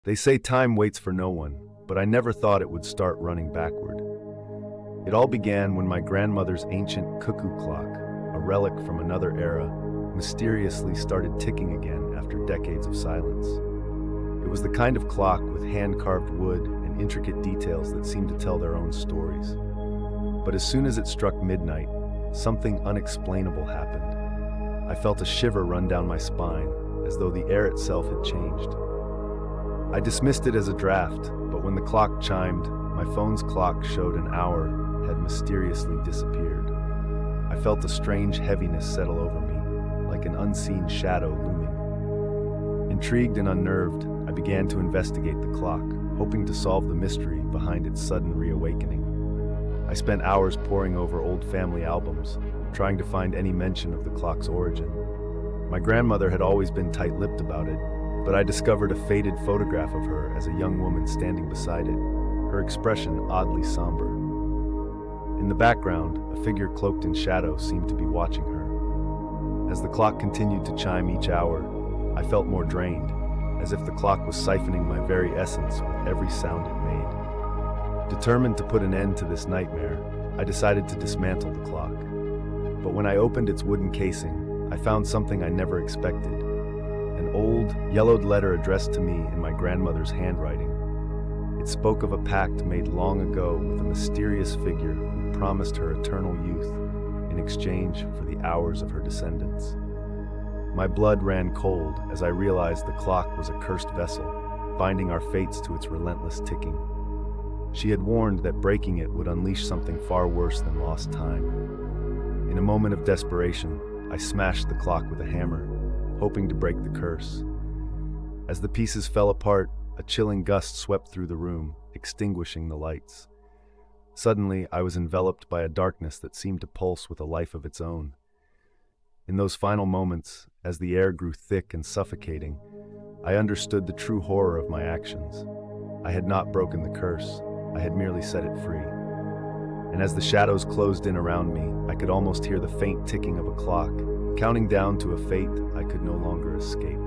They say time waits for no one, but I never thought it would start running backward. It all began when my grandmother's ancient cuckoo clock, a relic from another era, mysteriously started ticking again after decades of silence. It was the kind of clock with hand-carved wood and intricate details that seemed to tell their own stories. But as soon as it struck midnight, something unexplainable happened. I felt a shiver run down my spine, as though the air itself had changed. I dismissed it as a draft, but when the clock chimed, my phone's clock showed an hour had mysteriously disappeared. I felt a strange heaviness settle over me, like an unseen shadow looming. Intrigued and unnerved, I began to investigate the clock, hoping to solve the mystery behind its sudden reawakening. I spent hours poring over old family albums, trying to find any mention of the clock's origin. My grandmother had always been tight-lipped about it, but I discovered a faded photograph of her as a young woman standing beside it, her expression oddly somber. In the background, a figure cloaked in shadow seemed to be watching her. As the clock continued to chime each hour, I felt more drained, as if the clock was siphoning my very essence with every sound it made. Determined to put an end to this nightmare, I decided to dismantle the clock. But when I opened its wooden casing, I found something I never expected. An old, yellowed letter addressed to me in my grandmother's handwriting. It spoke of a pact made long ago with a mysterious figure who promised her eternal youth in exchange for the hours of her descendants. My blood ran cold as I realized the clock was a cursed vessel, binding our fates to its relentless ticking. She had warned that breaking it would unleash something far worse than lost time. In a moment of desperation, I smashed the clock with a hammer, hoping to break the curse. As the pieces fell apart, a chilling gust swept through the room, extinguishing the lights. Suddenly, I was enveloped by a darkness that seemed to pulse with a life of its own. In those final moments, as the air grew thick and suffocating, I understood the true horror of my actions. I had not broken the curse, I had merely set it free. And as the shadows closed in around me, I could almost hear the faint ticking of a clock, counting down to a fate I could no longer escape.